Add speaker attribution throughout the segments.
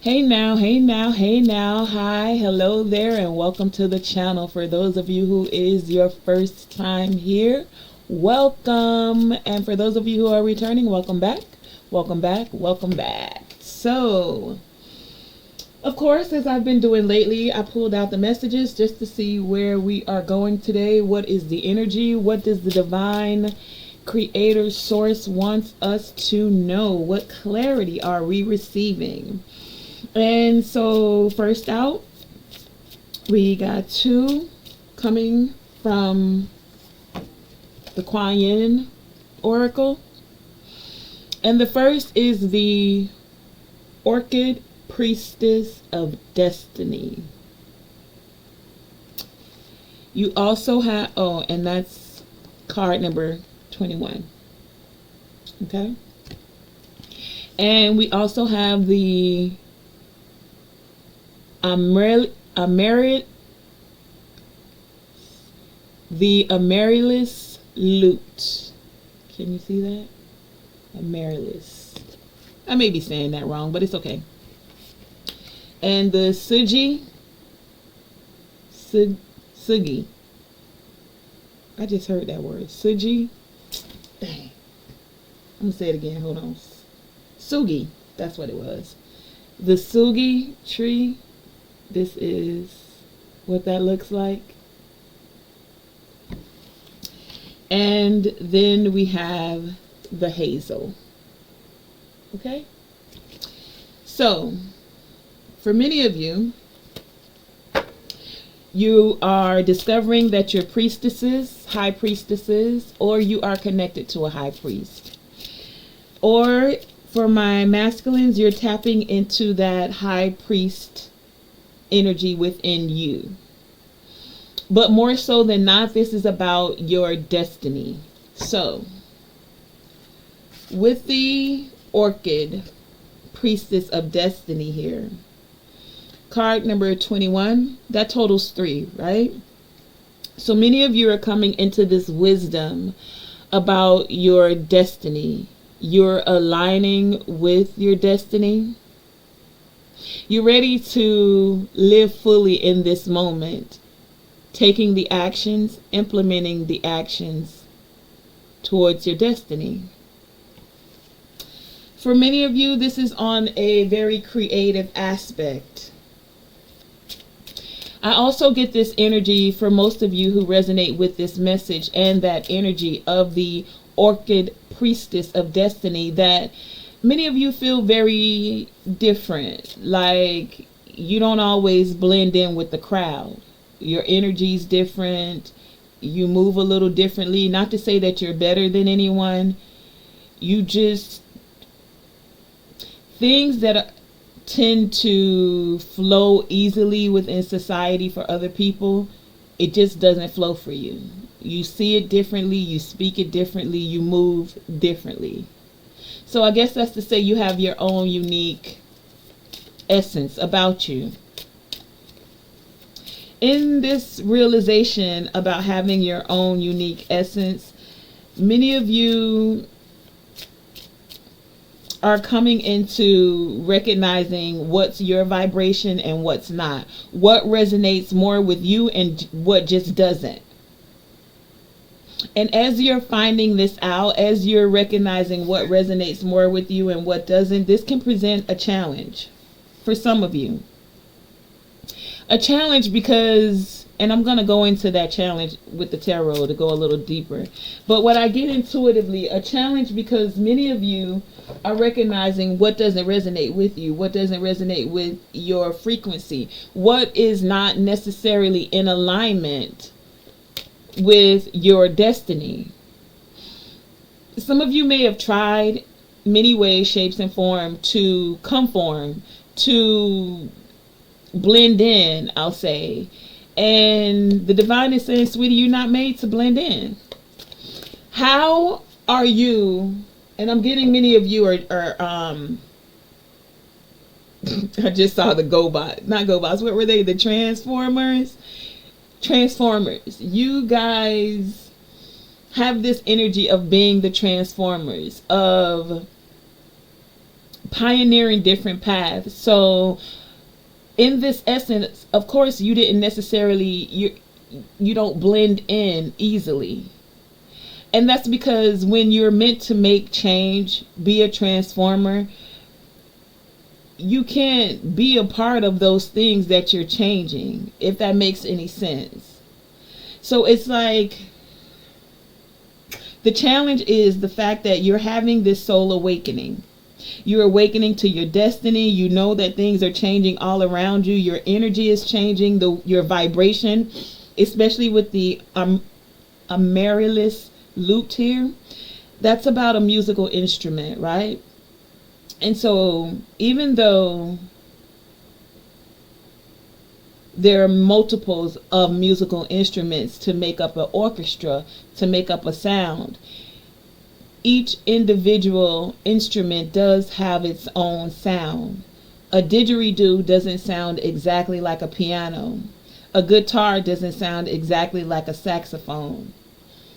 Speaker 1: Hey now, hey now, hey now. Hi, hello there, and welcome to the channel. For those of you who is your first time here, welcome. And for those of you who are returning, welcome back, welcome back, welcome back. So, of course, as I've been doing lately, I pulled out the messages just to see where we are going today. What is the energy? What does the divine creator source wants us to know? What clarity are we receiving? And so first out, we got two coming from the Kuan Yin Oracle. And the first is the Orchid Priestess of Destiny. You also have, and that's card number 21. Okay. And we also have the Amaryllis Lute. Can you see that? Amaryllis. I may be saying that wrong, but it's okay. And the Sugi. I just heard that word. Sugi. Dang. I'm going to say it again. Hold on. Sugi. That's what it was. The Sugi tree. This is what that looks like. And then we have the hazel. Okay? So, for many of you, you are discovering that you're priestesses, high priestesses, or you are connected to a high priest. Or for my masculines, you're tapping into that high priest energy within you. But more so than not, this is about your destiny. So, with the Orchid Priestess of Destiny here, card number 21, that totals 3, right? So many of you are coming into this wisdom about your destiny. You're aligning with your destiny. You're ready to live fully in this moment, taking the actions, implementing the actions towards your destiny. For many of you, this is on a very creative aspect. I also get this energy for most of you who resonate with this message and that energy of the Orchid Priestess of Destiny, that many of you feel very different, like you don't always blend in with the crowd. Your energy is different. You move a little differently. Not to say that you're better than anyone. You just, things that tend to flow easily within society for other people, it just doesn't flow for you. You see it differently. You speak it differently. You move differently. So I guess that's to say you have your own unique essence about you. In this realization about having your own unique essence, many of you are coming into recognizing what's your vibration and what's not. What resonates more with you and what just doesn't. And as you're finding this out, as you're recognizing what resonates more with you and what doesn't, this can present a challenge for some of you. A challenge because, and I'm going to go into that challenge with the tarot to go a little deeper. But what I get intuitively, a challenge because many of you are recognizing what doesn't resonate with you, what doesn't resonate with your frequency, what is not necessarily in alignment with your destiny. Some of you may have tried many ways, shapes, and form to conform, to blend in, I'll say. And the divine is saying, sweetie, you're not made to blend in. How are you? And I'm getting many of you are I just saw the GoBot, not GoBots. What were they? The Transformers? Transformers. You guys have this energy of being the Transformers, of pioneering different paths. So in this essence, of course, you didn't necessarily, you don't blend in easily. And that's because when you're meant to make change, be a transformer, you can't be a part of those things that you're changing, if that makes any sense. So it's like the challenge is the fact that you're having this soul awakening. You're awakening to your destiny. You know that things are changing all around you. Your energy is changing, your vibration, especially with the amaryllis lute here. That's about a musical instrument, right? And so even though there are multiples of musical instruments to make up an orchestra, to make up a sound, each individual instrument does have its own sound. A didgeridoo doesn't sound exactly like a piano. A guitar doesn't sound exactly like a saxophone.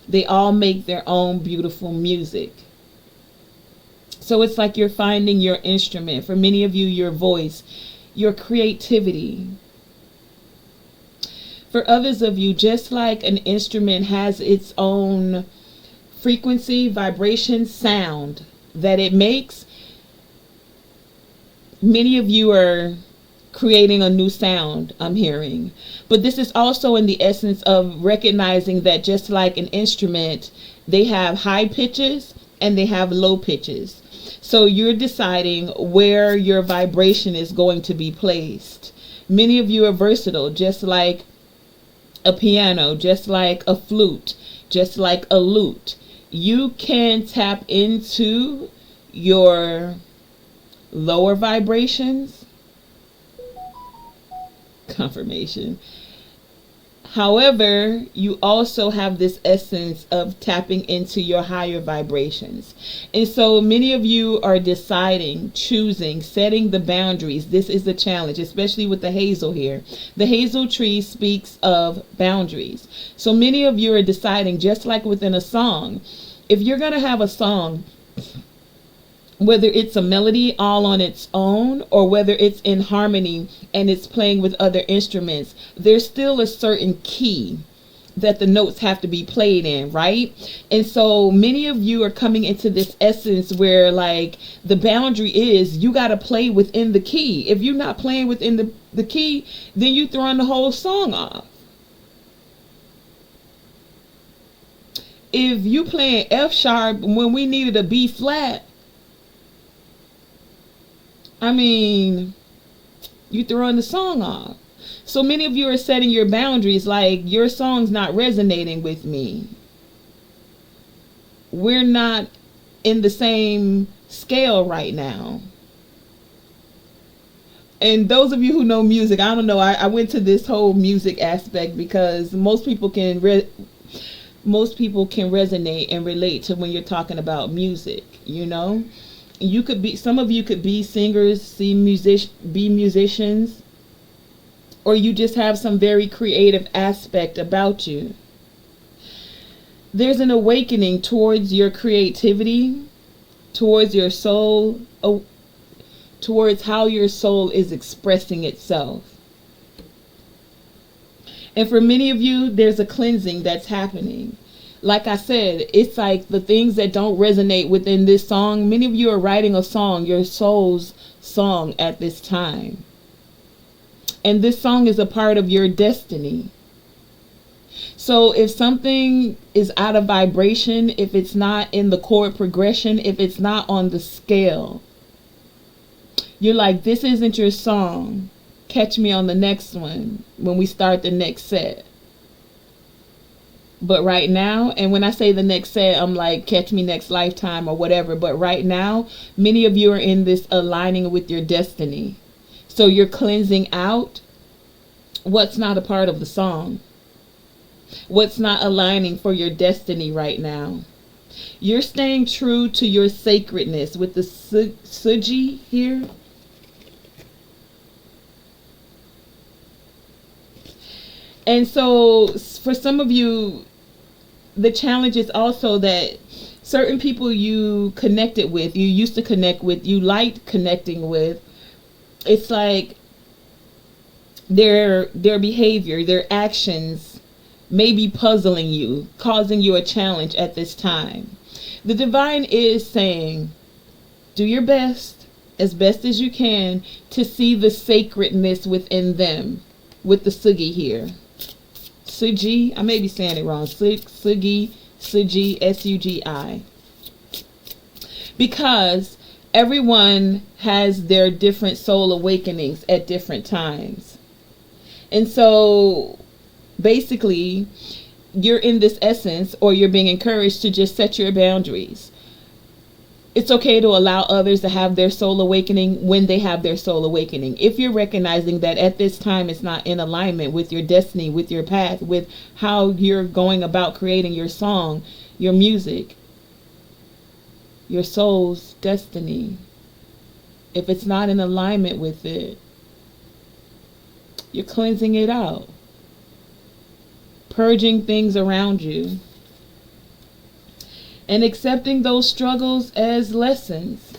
Speaker 1: They all make their own beautiful music. So it's like you're finding your instrument. For many of you, your voice, your creativity. For others of you, just like an instrument has its own frequency, vibration, sound that it makes, many of you are creating a new sound, I'm hearing. But this is also in the essence of recognizing that just like an instrument, they have high pitches and they have low pitches. So you're deciding where your vibration is going to be placed. Many of you are versatile, just like a piano, just like a flute, just like a lute. You can tap into your lower vibrations. Confirmation. However, you also have this essence of tapping into your higher vibrations. And so many of you are deciding, choosing, setting the boundaries. This is the challenge, especially with the hazel here. The hazel tree speaks of boundaries. So many of you are deciding, just like within a song, if you're going to have a song, whether it's a melody all on its own or whether it's in harmony and it's playing with other instruments, there's still a certain key that the notes have to be played in, right? And so many of you are coming into this essence where like the boundary is you got to play within the key. If you're not playing within the key, then you're throwing the whole song off. If you playing F sharp when we needed a B flat, I mean, you throwing the song off. So many of you are setting your boundaries, like your song's not resonating with me. We're not in the same scale right now. And those of you who know music, I don't know, I went to this whole music aspect because most people can resonate and relate to when you're talking about music, you know? You could be, some of you could be singers, be musicians, or you just have some very creative aspect about you. There's an awakening towards your creativity, towards your soul, towards how your soul is expressing itself. And for many of you, there's a cleansing that's happening. Like I said, it's like the things that don't resonate within this song. Many of you are writing a song, your soul's song at this time. And this song is a part of your destiny. So if something is out of vibration, if it's not in the chord progression, if it's not on the scale, you're like, this isn't your song. Catch me on the next one when we start the next set. But right now, and when I say the next set, I'm like, catch me next lifetime or whatever. But right now, many of you are in this aligning with your destiny. So you're cleansing out what's not a part of the song. What's not aligning for your destiny right now. You're staying true to your sacredness with the suji here. And so for some of you, the challenge is also that certain people you connected with, you used to connect with, you liked connecting with, it's like their behavior, their actions may be puzzling you, causing you a challenge at this time. The divine is saying, do your best, as best as you can, to see the sacredness within them, with the Sugi here. Sugi, I may be saying it wrong. Sugi, Sugi. Because everyone has their different soul awakenings at different times. And so basically, you're in this essence, or you're being encouraged to just set your boundaries. It's okay to allow others to have their soul awakening when they have their soul awakening. If you're recognizing that at this time it's not in alignment with your destiny, with your path, with how you're going about creating your song, your music, your soul's destiny. If it's not in alignment with it, you're cleansing it out. Purging things around you. And accepting those struggles as lessons.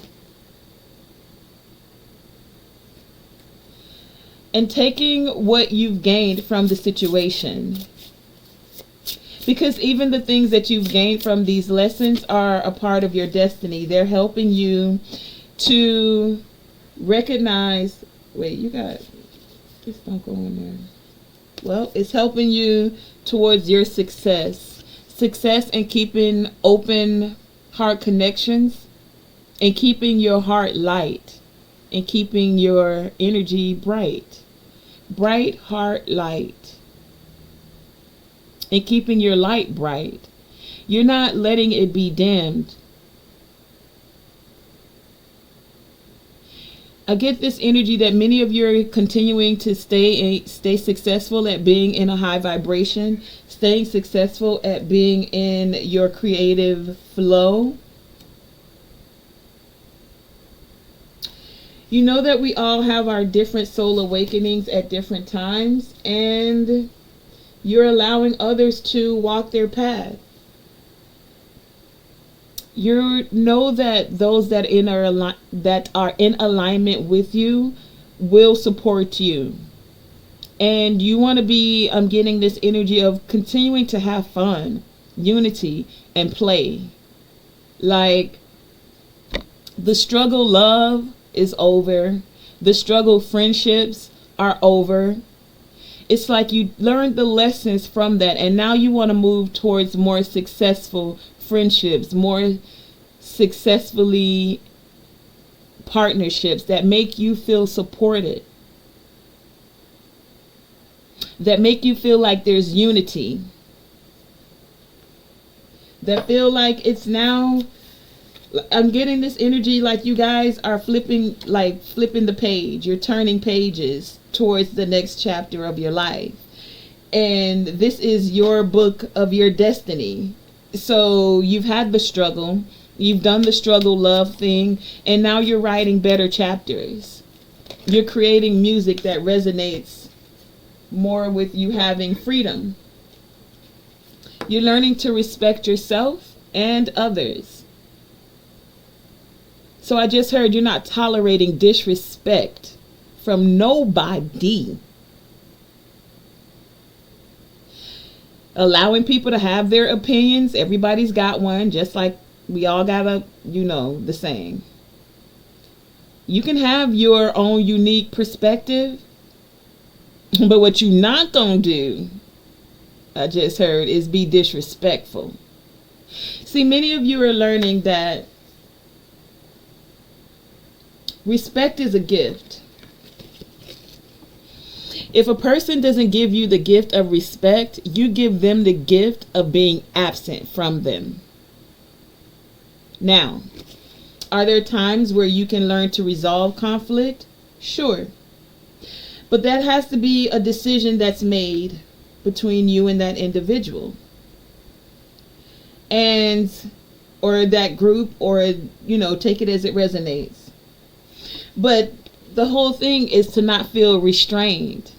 Speaker 1: And taking what you've gained from the situation. Because even the things that you've gained from these lessons are a part of your destiny. They're helping you to recognize... Wait, you got... Just don't go in there. Well, it's helping you towards your success. Success in keeping open heart connections, and keeping your heart light, and keeping your energy bright. Bright heart light. And keeping your light bright. You're not letting it be dimmed. I get this energy that many of you are continuing to stay successful at being in a high vibration, staying successful at being in your creative flow. You know that we all have our different soul awakenings at different times, and you're allowing others to walk their path. You know that those that are in alignment with you will support you. And you want to be getting this energy of continuing to have fun, unity, and play. Like, the struggle love is over. The struggle friendships are over. It's like you learned the lessons from that, and now you want to move towards more successful friendships, more successfully partnerships that make you feel supported, that make you feel like there's unity, that feel like it's now... I'm getting this energy like you guys are flipping the page. You're turning pages towards the next chapter of your life, and this is your book of your destiny. So you've had the struggle, you've done the struggle love thing, and now you're writing better chapters. You're creating music that resonates more with you having freedom. You're learning to respect yourself and others. So I just heard you're not tolerating disrespect from nobody. Allowing people to have their opinions. Everybody's got one, just like we all got the saying. You can have your own unique perspective, but what you're not gonna do, I just heard, is be disrespectful. See, many of you are learning that respect is a gift. If a person doesn't give you the gift of respect, you give them the gift of being absent from them. Now, are there times where you can learn to resolve conflict? Sure. But that has to be a decision that's made between you and that individual. Or that group, or, take it as it resonates. But the whole thing is to not feel restrained.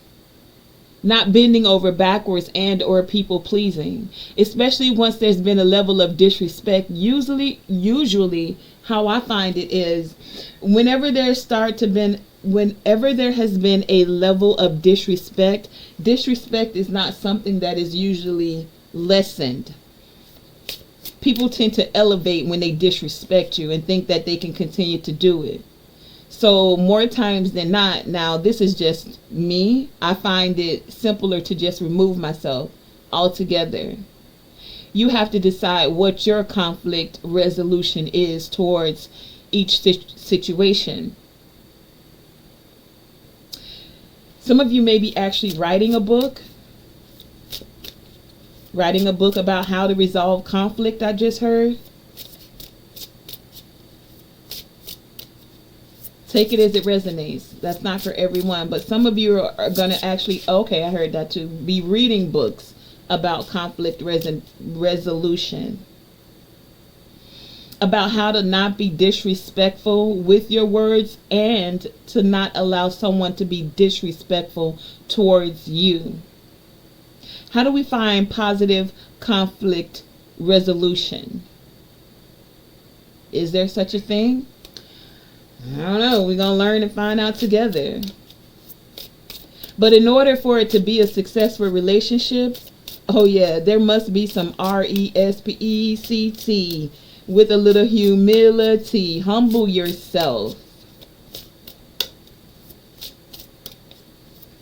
Speaker 1: not bending over backwards and or people pleasing, especially once there's been a level of disrespect. Usually how I find it is whenever there has been a level of disrespect is not something that is usually lessened. People tend to elevate when they disrespect you and think that they can continue to do it. So more times than not, now this is just me, I find it simpler to just remove myself altogether. You have to decide what your conflict resolution is towards each situation. Some of you may be actually writing a book about how to resolve conflict, I just heard. Take it as it resonates. That's not for everyone, but some of you are going to actually, okay, I heard that too, be reading books about conflict resolution. About how to not be disrespectful with your words and to not allow someone to be disrespectful towards you. How do we find positive conflict resolution? Is there such a thing? I don't know. We're going to learn and find out together. But in order for it to be a successful relationship, oh yeah, there must be some respect with a little humility. Humble yourself.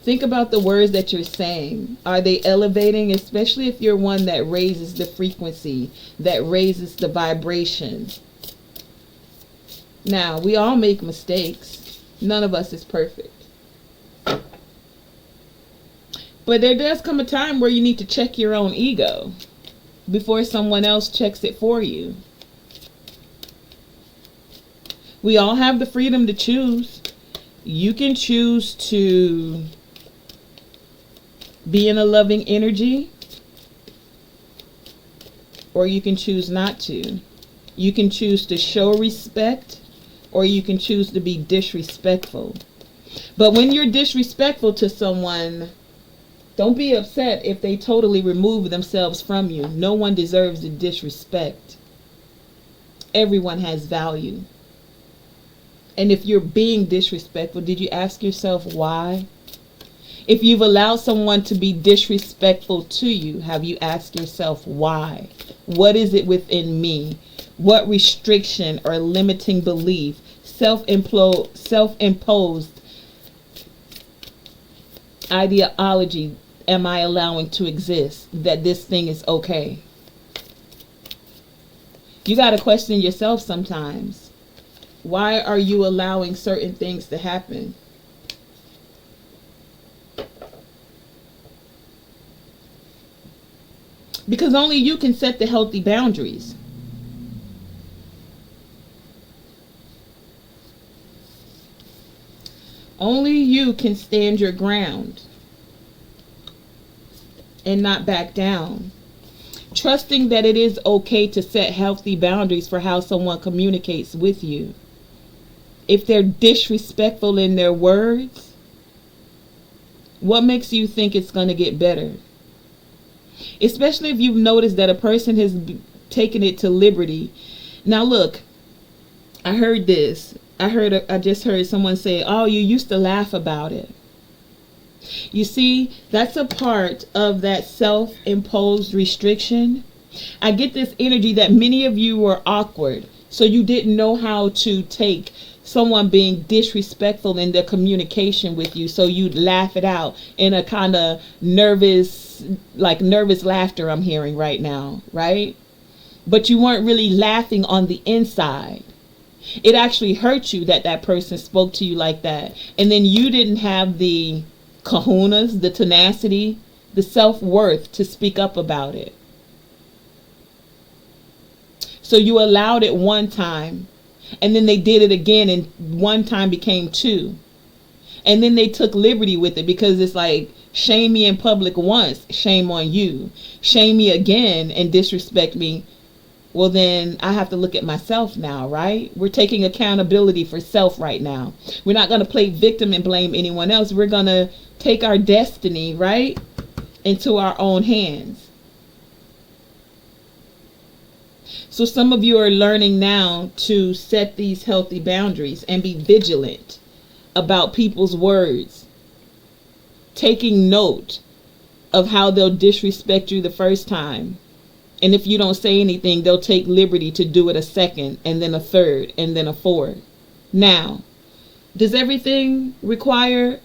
Speaker 1: Think about the words that you're saying. Are they elevating? Especially if you're one that raises the frequency, that raises the vibration. Now, we all make mistakes. None of us is perfect. But there does come a time where you need to check your own ego before someone else checks it for you. We all have the freedom to choose. You can choose to be in a loving energy, or you can choose not to. You can choose to show respect, or you can choose to be disrespectful. But when you're disrespectful to someone, don't be upset if they totally remove themselves from you. No one deserves the disrespect. Everyone has value. And if you're being disrespectful, did you ask yourself why? If you've allowed someone to be disrespectful to you, have you asked yourself why? What is it within me? What restriction or limiting belief, self-imposed ideology am I allowing to exist that this thing is okay? You got to question yourself sometimes. Why are you allowing certain things to happen? Because only you can set the healthy boundaries. Only you can stand your ground and not back down. Trusting that it is okay to set healthy boundaries for how someone communicates with you. If they're disrespectful in their words, what makes you think it's going to get better? Especially if you've noticed that a person has taken it to liberty. Now look, I heard this. I just heard someone say, oh, you used to laugh about it. You see, that's a part of that self-imposed restriction. I get this energy that many of you were awkward, so you didn't know how to take someone being disrespectful in their communication with you, so you'd laugh it out in a kind of nervous laughter I'm hearing right now, right? But you weren't really laughing on the inside. It actually hurt you that that person spoke to you like that. And then you didn't have the kahunas, the tenacity, the self-worth to speak up about it. So you allowed it one time, and then they did it again, and one time became two. And then they took liberty with it, because it's like, shame me in public once, shame on you. Shame me again and disrespect me. Well, then I have to look at myself now, right? We're taking accountability for self right now. We're not going to play victim and blame anyone else. We're going to take our destiny, right, into our own hands. So some of you are learning now to set these healthy boundaries and be vigilant about people's words, taking note of how they'll disrespect you the first time. And if you don't say anything, they'll take liberty to do it a second, and then a third, and then a fourth. Now, does everything require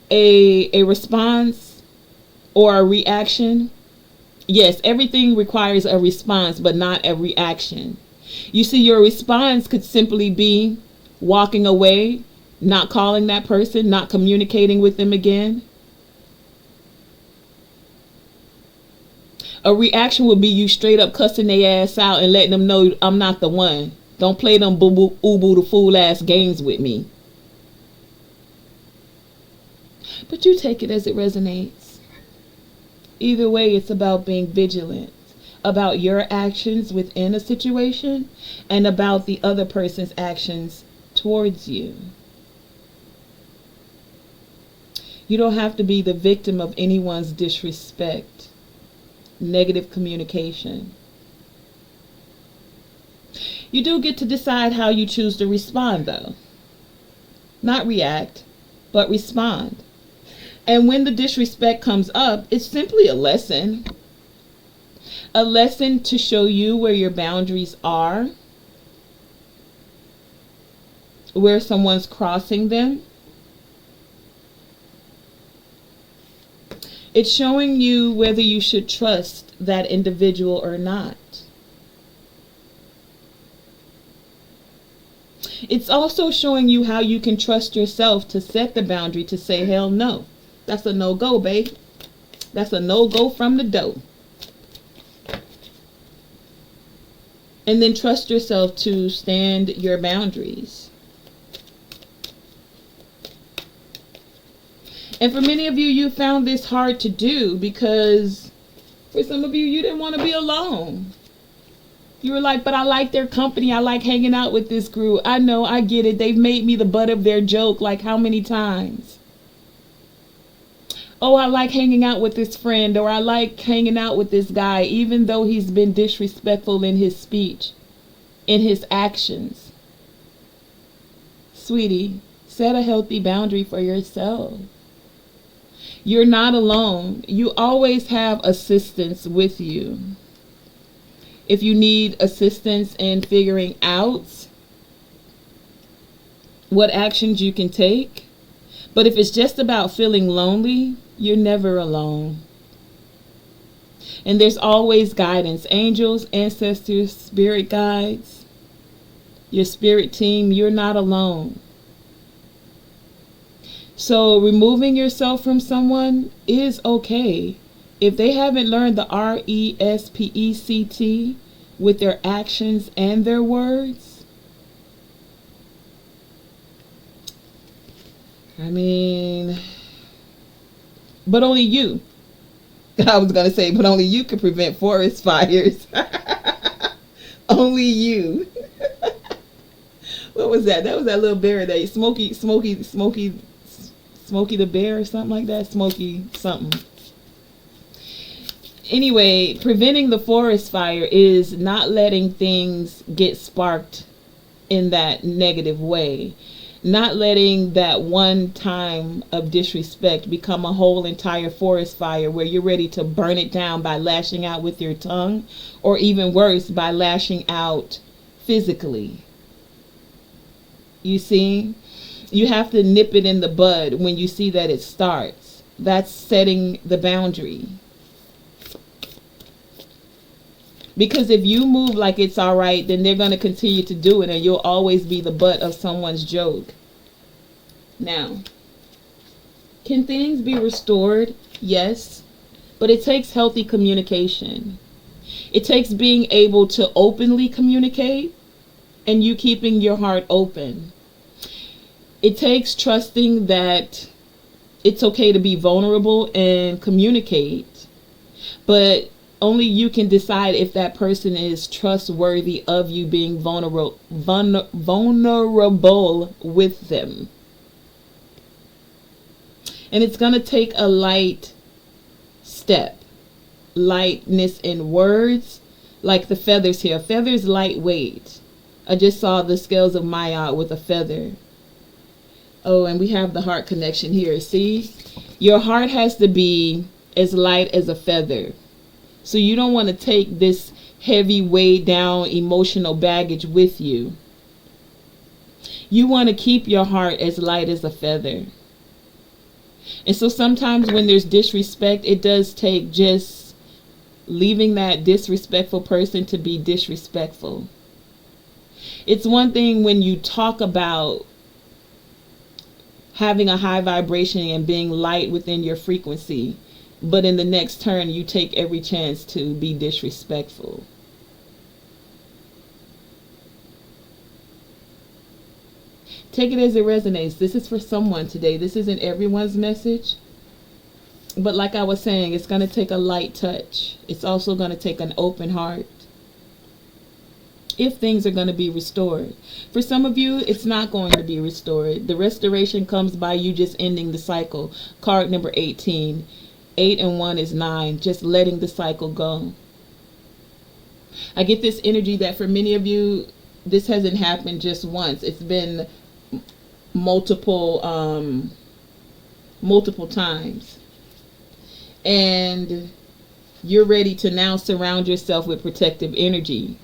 Speaker 1: a response or a reaction? Yes, everything requires a response, but not a reaction. You see, your response could simply be walking away, not calling that person, not communicating with them again. A reaction would be you straight up cussing their ass out and letting them know I'm not the one. Don't play them boo-boo, ooh-boo, the fool ass games with me. But you take it as it resonates. Either way, it's about being vigilant about your actions within a situation and about the other person's actions towards you. You don't have to be the victim of anyone's disrespect, negative communication. You do get to decide how you choose to respond, though. Not react, but respond. And when the disrespect comes up, it's simply a lesson. A lesson to show you where your boundaries are, where someone's crossing them. It's showing you whether you should trust that individual or not. It's also showing you how you can trust yourself to set the boundary to say, hell no. That's a no-go, babe. That's a no-go from the dough. And then trust yourself to stand your boundaries. And for many of you, you found this hard to do because for some of you, you didn't want to be alone. You were like, but I like their company. I like hanging out with this group. I know, I get it. They've made me the butt of their joke like how many times? Oh, I like hanging out with this friend, or I like hanging out with this guy, even though he's been disrespectful in his speech, in his actions. Sweetie, set a healthy boundary for yourself. You're not alone. You always have assistance with you. If you need assistance in figuring out what actions you can take, but if it's just about feeling lonely, you're never alone. And there's always guidance. Angels, ancestors, spirit guides, your spirit team, you're not alone. So removing yourself from someone is okay. If they haven't learned the RESPECT with their actions and their words, I mean, but only you. I was going to say, but only you can prevent forest fires. Only you. What was that? That was that little bear that Smokey the bear or something like that. Smokey something. Anyway, preventing the forest fire is not letting things get sparked in that negative way. Not letting that one time of disrespect become a whole entire forest fire where you're ready to burn it down by lashing out with your tongue, or even worse, by lashing out physically. You see? You have to nip it in the bud when you see that it starts. That's setting the boundary. Because if you move like it's all right, then they're going to continue to do it, and you'll always be the butt of someone's joke. Now, can things be restored? Yes. But it takes healthy communication. It takes being able to openly communicate and you keeping your heart open. It takes trusting that it's okay to be vulnerable and communicate, but only you can decide if that person is trustworthy of you being vulnerable with them. And it's going to take a light step. Lightness in words, like the feathers here. Feathers lightweight. I just saw the scales of Maya with a feather. Oh, and we have the heart connection here. See? Your heart has to be as light as a feather. So you don't want to take this heavy, weighed down emotional baggage with you. You want to keep your heart as light as a feather. And so sometimes when there's disrespect, it does take just leaving that disrespectful person to be disrespectful. It's one thing when you talk about having a high vibration and being light within your frequency, but in the next turn you take every chance to be disrespectful. Take it as it resonates. This is for someone today. This isn't everyone's message. But like I was saying, it's going to take a light touch. It's also going to take an open heart if things are going to be restored. For some of you, it's not going to be restored. The restoration comes by you just ending the cycle. Card number 18. 8 and 1 is 9. Just letting the cycle go. I get this energy that for many of you, this hasn't happened just once. It's been multiple times. And you're ready to now surround yourself with protective energy.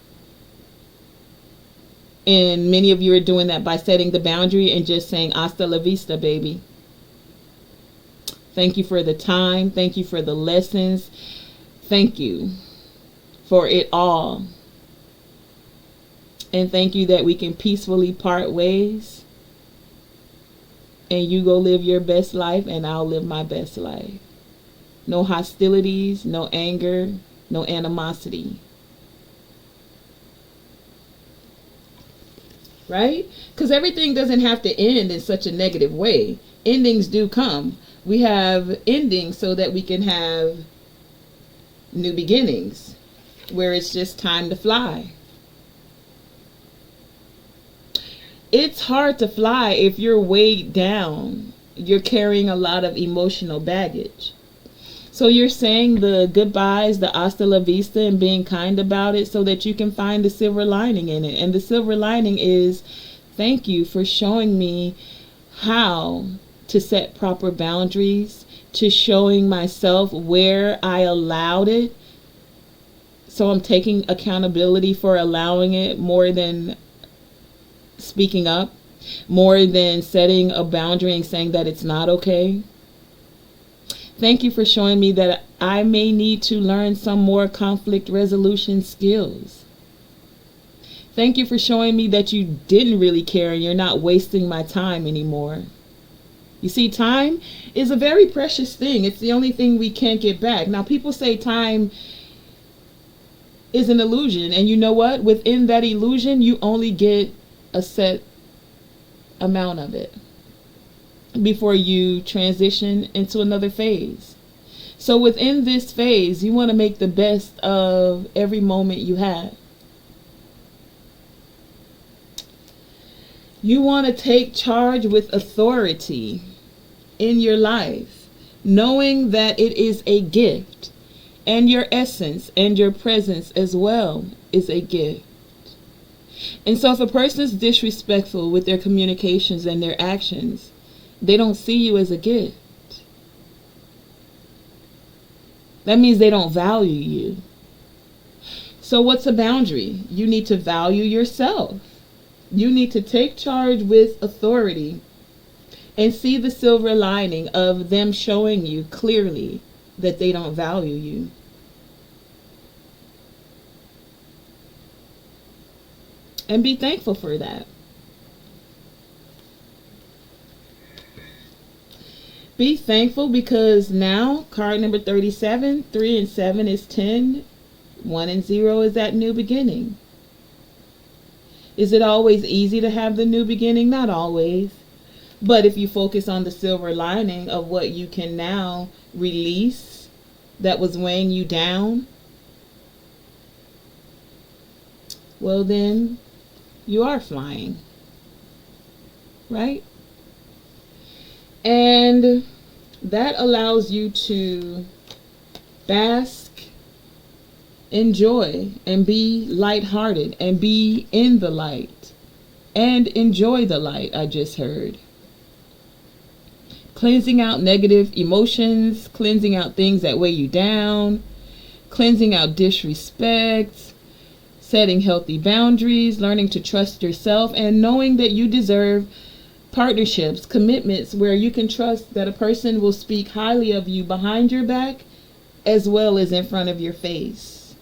Speaker 1: And many of you are doing that by setting the boundary and just saying, hasta la vista, baby. Thank you for the time. Thank you for the lessons. Thank you for it all. And thank you that we can peacefully part ways. And you go live your best life and I'll live my best life. No hostilities, no anger, no animosity. Right? Because everything doesn't have to end in such a negative way. Endings do come. We have endings so that we can have new beginnings, where it's just time to fly. It's hard to fly if you're weighed down. You're carrying a lot of emotional baggage. So you're saying the goodbyes, the hasta la vista, and being kind about it so that you can find the silver lining in it. And the silver lining is, thank you for showing me how to set proper boundaries, to showing myself where I allowed it. So I'm taking accountability for allowing it more than speaking up, more than setting a boundary and saying that it's not okay. Thank you for showing me that I may need to learn some more conflict resolution skills. Thank you for showing me that you didn't really care and you're not wasting my time anymore. You see, time is a very precious thing. It's the only thing we can't get back. Now, people say time is an illusion. And you know what? Within that illusion, you only get a set amount of it before you transition into another phase. So within this phase, you want to make the best of every moment you have. You want to take charge with authority in your life, knowing that it is a gift, and your essence and your presence as well is a gift. And so if a person is disrespectful with their communications and their actions, they don't see you as a gift. That means they don't value you. So what's a boundary? You need to value yourself. You need to take charge with authority and see the silver lining of them showing you clearly that they don't value you. And be thankful for that. Be thankful because now, card number 37, 3 and 7 is 10, 1 and 0 is that new beginning. Is it always easy to have the new beginning? Not always. But if you focus on the silver lining of what you can now release that was weighing you down, well then, you are flying. Right? And That allows you to bask, enjoy, and be lighthearted and be in the light and enjoy the light. I just heard. Cleansing out negative emotions, cleansing out things that weigh you down, cleansing out disrespect, setting healthy boundaries, learning to trust yourself, and knowing that you deserve partnerships, commitments where you can trust that a person will speak highly of you behind your back as well as in front of your face.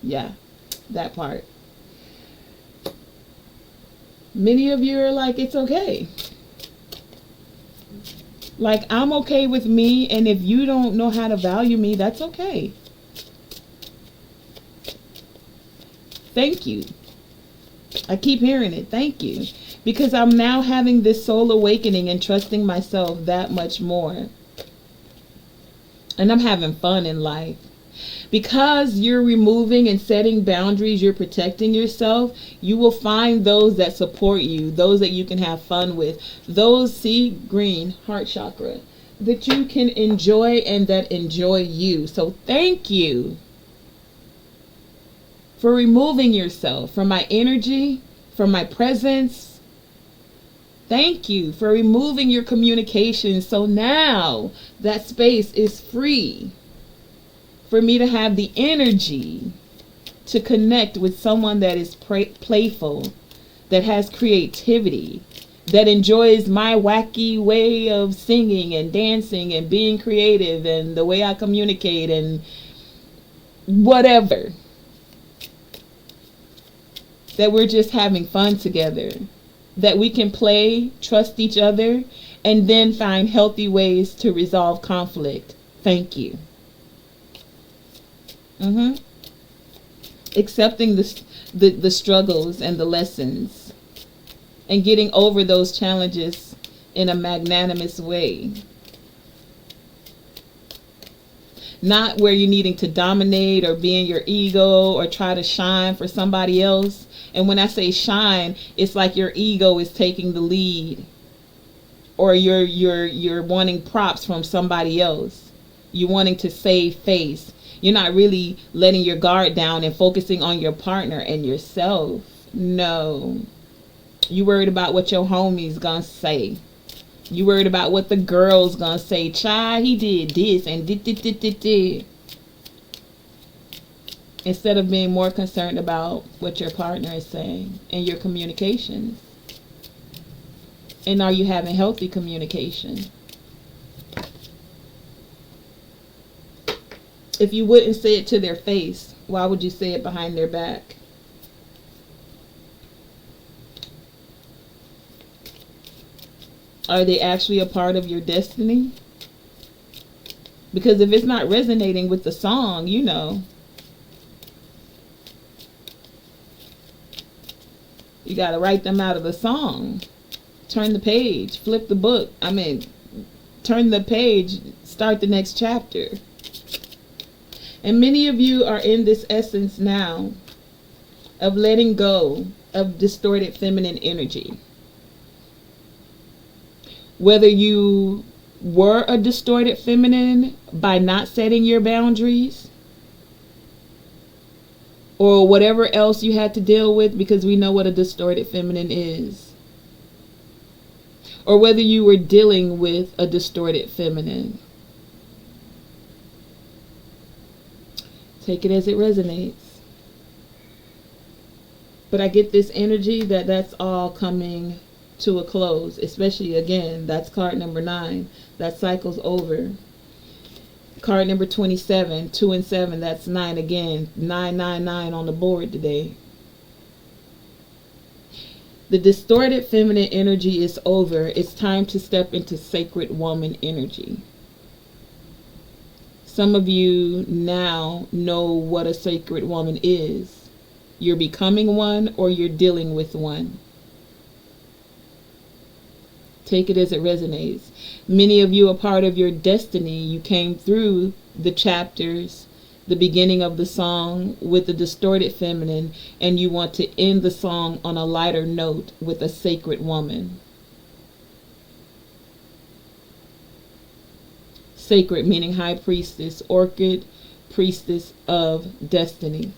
Speaker 1: Yeah, that part. Many of you are like, it's okay. Like, I'm okay with me, and if you don't know how to value me, that's okay. Thank you. I keep hearing it. Thank you. Because I'm now having this soul awakening and trusting myself that much more. And I'm having fun in life. Because you're removing and setting boundaries, you're protecting yourself, you will find those that support you, those that you can have fun with, those, see, green, heart chakra, that you can enjoy and that enjoy you. So thank you for removing yourself from my energy, from my presence. Thank you for removing your communication. So now that space is free for me to have the energy to connect with someone that is playful, that has creativity, that enjoys my wacky way of singing and dancing and being creative and the way I communicate and whatever. That we're just having fun together. That we can play, trust each other, and then find healthy ways to resolve conflict. Thank you. Accepting the struggles and the lessons and getting over those challenges in a magnanimous way. Not where you're needing to dominate or be in your ego or try to shine for somebody else. And when I say shine, it's like your ego is taking the lead, or you're wanting props from somebody else. You're wanting to save face. You're not really letting your guard down and focusing on your partner and yourself. No. You worried about what your homie's gonna say. You worried about what the girl's gonna say. Child, he did this and did. Instead of being more concerned about what your partner is saying and your communications. And are you having healthy communication? If you wouldn't say it to their face, why would you say it behind their back? Are they actually a part of your destiny? Because if it's not resonating with the song, you know, you got to write them out of the song. Turn the page, flip the book. Turn the page, start the next chapter. And many of you are in this essence now of letting go of distorted feminine energy. Whether you were a distorted feminine by not setting your boundaries, or whatever else you had to deal with, because we know what a distorted feminine is. Or whether you were dealing with a distorted feminine. Take it as it resonates. But I get this energy that that's all coming to a close. Especially, again, that's card number 9. That cycle's over. Card number 27, 2 and 7, that's 9 again. 999 on the board today. The distorted feminine energy is over. It's time to step into sacred woman energy. Some of you now know what a sacred woman is. You're becoming one or you're dealing with one. Take it as it resonates. Many of you are part of your destiny. You came through the chapters, the beginning of the song with the distorted feminine, and you want to end the song on a lighter note with a sacred woman. Sacred, meaning high priestess. Orchid, priestess of destiny.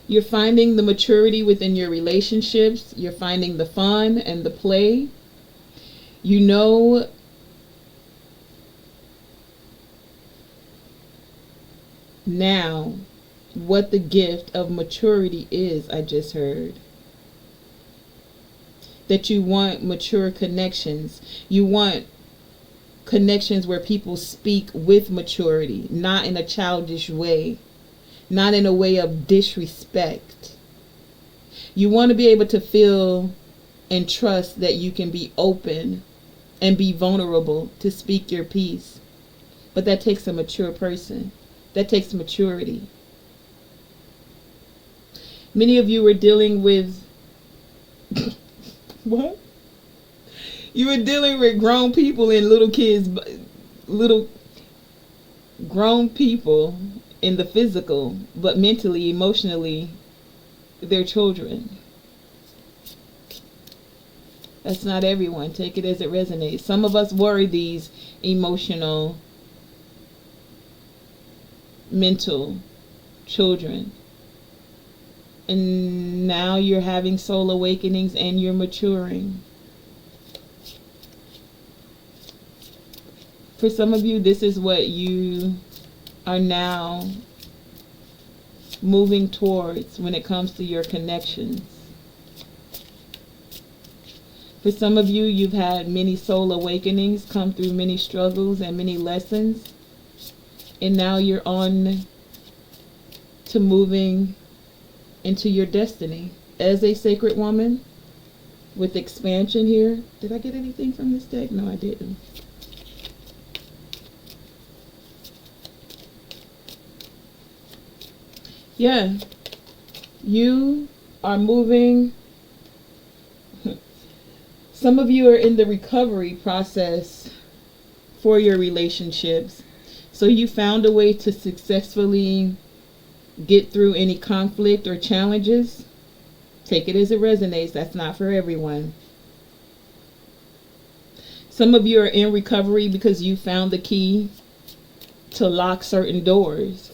Speaker 1: You're finding the maturity within your relationships. You're finding the fun and the play. You know now what the gift of maturity is. I just heard that you want mature connections. You want connections where people speak with maturity, not in a childish way, not in a way of disrespect. You want to be able to feel and trust that you can be open and be vulnerable to speak your piece. But that takes a mature person. That takes maturity. Many of you were dealing with what? You were dealing with grown people and little kids, little grown people in the physical, but mentally, emotionally, they're children. That's not everyone. Take it as it resonates. Some of us were these emotional, mental children. And now you're having soul awakenings and you're maturing. For some of you, this is what you are now moving towards when it comes to your connections. For some of you, you've had many soul awakenings, come through many struggles and many lessons. And now you're on to moving into your destiny as a sacred woman with expansion here. Did I get anything from this deck? No, I didn't. Yeah, you are moving. Some of you are in the recovery process for your relationships. So you found a way to successfully get through any conflict or challenges. Take it as it resonates. That's not for everyone. Some of you are in recovery because you found the key to lock certain doors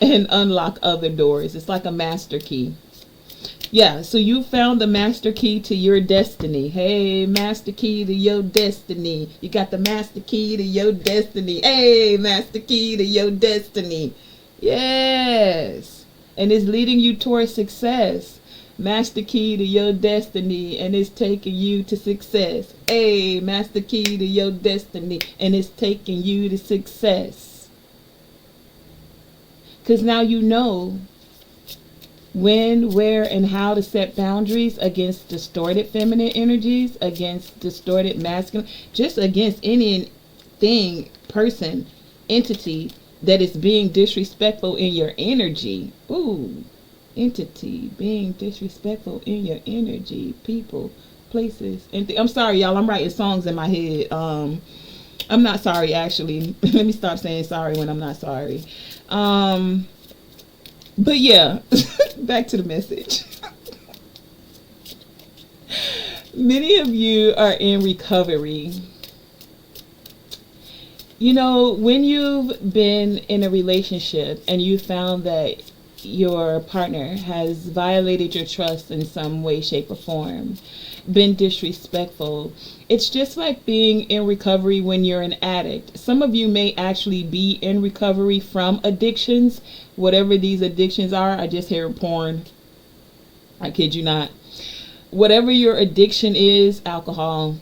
Speaker 1: and unlock other doors. It's like a master key. Yeah, so you found the master key to your destiny. Hey, master key to your destiny. You got the master key to your destiny. Hey, master key to your destiny. Yes. And it's leading you towards success. Master key to your destiny, and it's taking you to success. Hey, master key to your destiny, and it's taking you to success. Because now you know when, where, and how to set boundaries against distorted feminine energies, against distorted masculine, just against anything, person, entity that is being disrespectful in your energy. Ooh, entity being disrespectful in your energy, people, places, and I'm sorry, y'all. I'm writing songs in my head. I'm not sorry, actually. Let me stop saying sorry when I'm not sorry. But yeah, back to the message. Many of you are in recovery. You know, when you've been in a relationship and you found that your partner has violated your trust in some way, shape, or form, been disrespectful, it's just like being in recovery when you're an addict. Some of you may actually be in recovery from addictions, whatever these addictions are. I just hear porn. I kid you not. Whatever your addiction is, alcohol.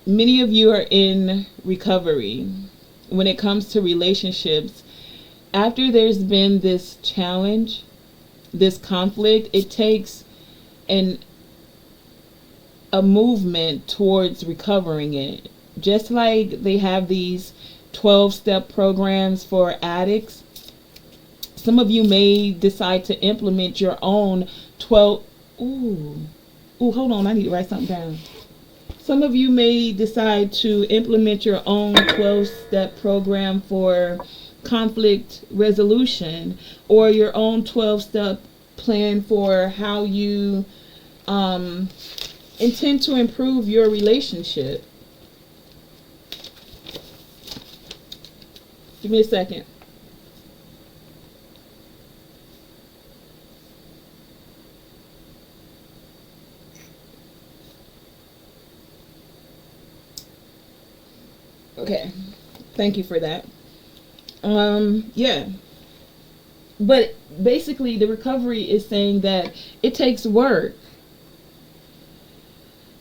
Speaker 1: Many of you are in recovery when it comes to relationships. After there's been this challenge, this conflict, it takes a movement towards recovering it. Just like they have these 12-step programs for addicts, some of you may decide to implement your own 12. Hold on, I need to write something down. Some of you may decide to implement your own 12-step program for conflict resolution, or your own 12-step plan for how you intend to improve your relationship. Give me a second. Okay. Thank you for that. Yeah. But basically, the recovery is saying that it takes work.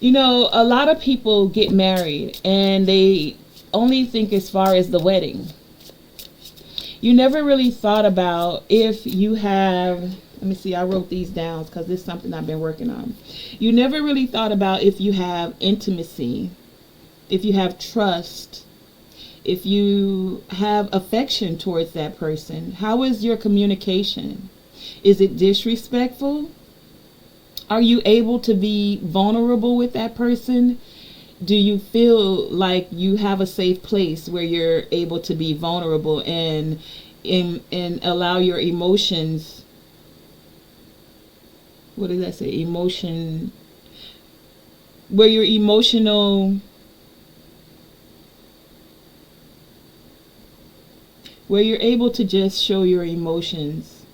Speaker 1: You know, a lot of people get married and they only think as far as the wedding. You never really thought about if you have, let me see, I wrote these down because this is something I've been working on. You never really thought about if you have intimacy, if you have trust, if you have affection towards that person. How is your communication? Is it disrespectful? Are you able to be vulnerable with that person? Do you feel like you have a safe place where you're able to be vulnerable and allow your emotions, what does that say? Emotion, where your emotional, where you're able to just show your emotions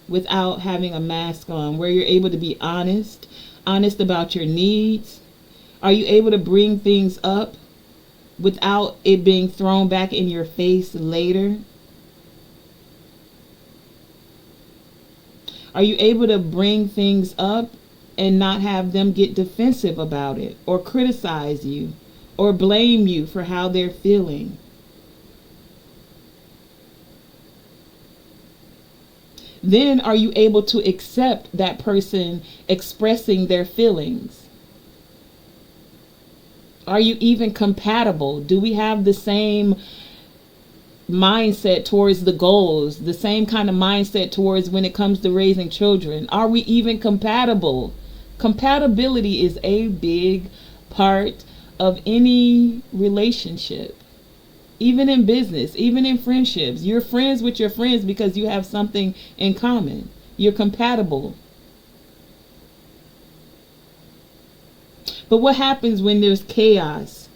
Speaker 1: without having a mask on, where you're able to be honest about your needs. Are you able to bring things up without it being thrown back in your face later? Are you able to bring things up and not have them get defensive about it or criticize you or blame you for how they're feeling? Then are you able to accept that person expressing their feelings? Are you even compatible? Do we have the same mindset towards the goals, the same kind of mindset towards when it comes to raising children? Are we even compatible? Compatibility is a big part of any relationship. Even in business, even in friendships, you're friends with your friends because you have something in common. You're compatible. But what happens when there's chaos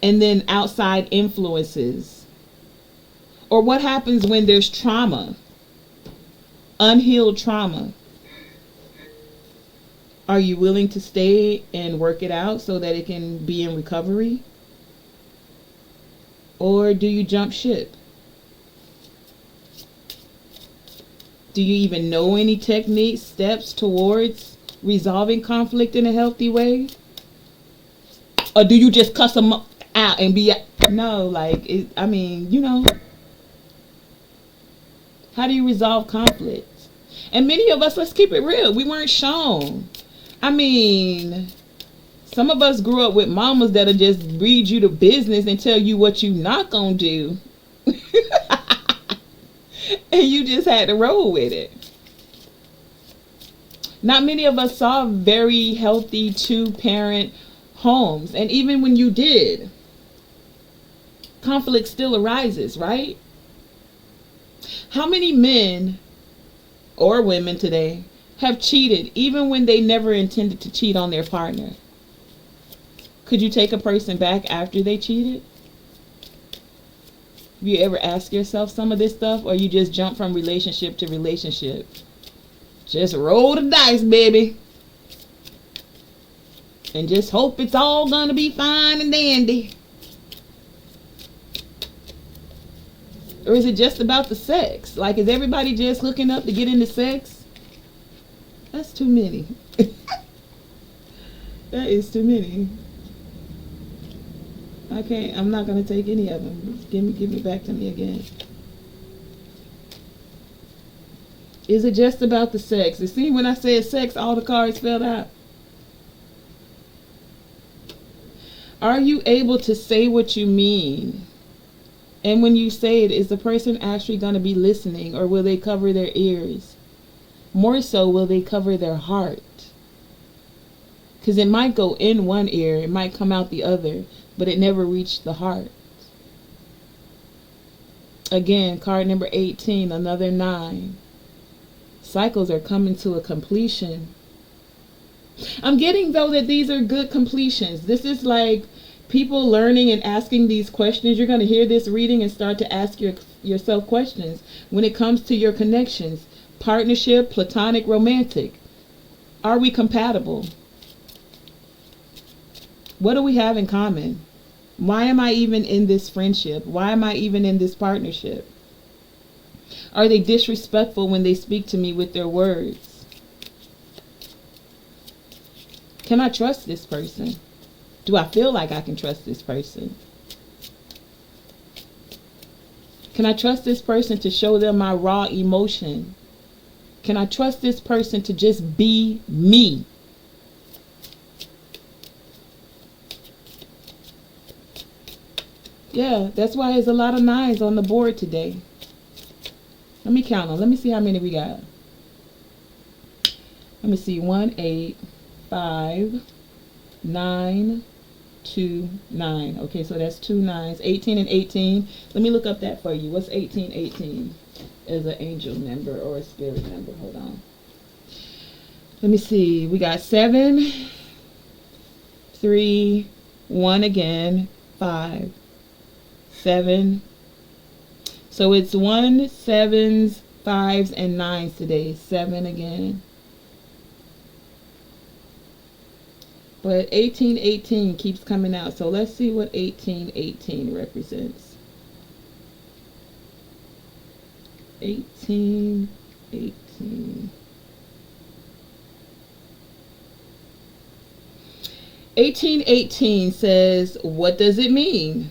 Speaker 1: and then outside influences? Or what happens when there's trauma, unhealed trauma? Are you willing to stay and work it out so that it can be in recovery? Or do you jump ship? Do you even know any techniques, steps towards resolving conflict in a healthy way? Or do you just cuss them out and be... No, like, I mean, you know. How do you resolve conflict? And many of us, let's keep it real, we weren't shown. I mean... Some of us grew up with mamas that'll just read you the business and tell you what you not gonna do. And you just had to roll with it. Not many of us saw very healthy two-parent homes. And even when you did, conflict still arises, right? How many men or women today have cheated even when they never intended to cheat on their partner? Could you take a person back after they cheated? Have you ever asked yourself some of this stuff, or you just jump from relationship to relationship? Just roll the dice, baby. And just hope it's all gonna be fine and dandy. Or is it just about the sex? Like, is everybody just hooking up to get into sex? That's too many. That is too many. I'm not going to take any of them. Give me back to me again. Is it just about the sex? You see, when I said sex, all the cards fell out. Are you able to say what you mean? And when you say it, is the person actually going to be listening, or will they cover their ears? More so, will they cover their heart? Because it might go in one ear, it might come out the other, but it never reached the heart. Again, card number 18, another 9. Cycles are coming to a completion. I'm getting, though, that these are good completions. This is like People learning and asking these questions, you're going to hear this reading and start to ask yourself questions when it comes to your connections, partnership, platonic, romantic. Are we compatible? What do we have in common? Why am I even in this friendship? Why am I even in this partnership? Are they disrespectful when they speak to me with their words? Can I trust this person? Do I feel like I can trust this person? Can I trust this person to show them my raw emotion? Can I trust this person to just be me? Yeah, that's why there's a lot of 9s on the board today. Let me count them. Let me see how many we got. Let me see. 1, 8, 5, 9, 2, 9. Okay, so that's 2 9s. 18 and 18. Let me look up that for you. What's 18, 18 as an angel number or a spirit number? Hold on. Let me see. We got 7, 3, 1 again, 5, 7. So it's 1, 7s, 5s, and 9s today. 7 again. But 1818 keeps coming out. So let's see what 1818 represents. 1818. 1818 says, what does it mean?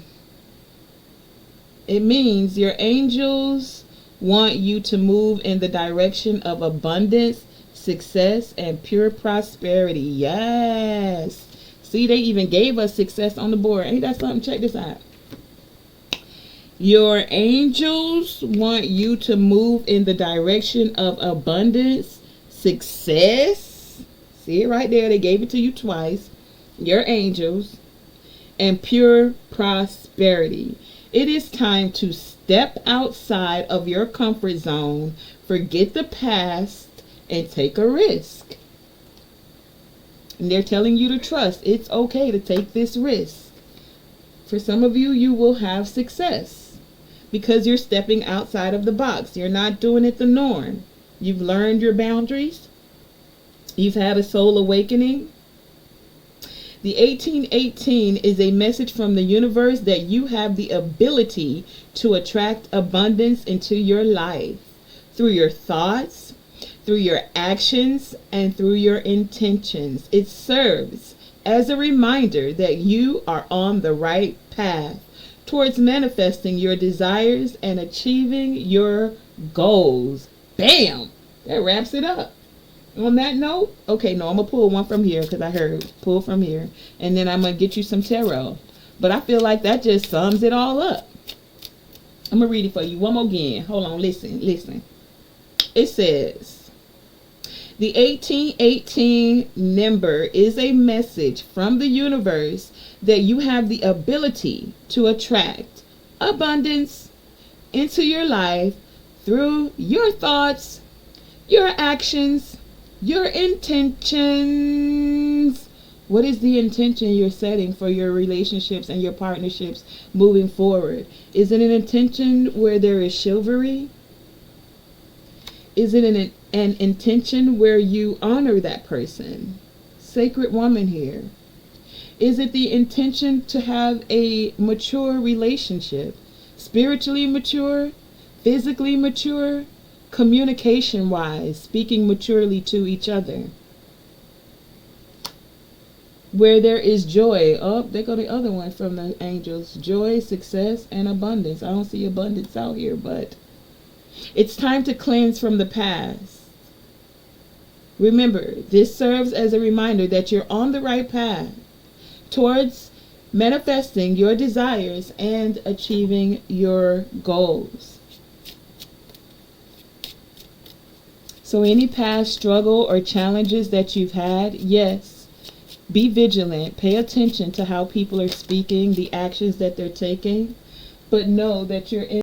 Speaker 1: It means your angels want you to move in the direction of abundance, success, and pure prosperity. Yes. See, they even gave us success on the board. Ain't that something? Check this out. Your angels want you to move in the direction of abundance, success. See it right there. They gave it to you twice. Your angels. And pure prosperity. It is time to step outside of your comfort zone, forget the past, and take a risk. And they're telling you to trust. It's okay to take this risk. For some of you, you will have success because you're stepping outside of the box. You're not doing it the norm. You've learned your boundaries. You've had a soul awakening. The 1818 is a message from the universe that you have the ability to attract abundance into your life through your thoughts, through your actions, and through your intentions. It serves as a reminder that you are on the right path towards manifesting your desires and achieving your goals. Bam! That wraps it up. On that note, okay, no, I'm going to pull one from here because I heard pull from here. And then I'm going to get you some tarot. But I feel like that just sums it all up. I'm going to read it for you one more again. Hold on, listen. It says, the 1818 number is a message from the universe that you have the ability to attract abundance into your life through your thoughts, your actions, your intentions. What is the intention you're setting for your relationships and your partnerships moving forward? Is it an intention where there is chivalry? Is it an intention where you honor that person? Sacred woman here. Is it the intention to have a mature relationship? Spiritually mature? Physically mature? Communication wise, speaking maturely to each other. Where there is joy. Oh, there go the other one from the angels. Joy, success, and abundance. I don't see abundance out here, but it's time to cleanse from the past. Remember, this serves as a reminder that you're on the right path towards manifesting your desires and achieving your goals. So any past struggle or challenges that you've had, yes, be vigilant. Pay attention to how people are speaking, the actions that they're taking, but know that you're in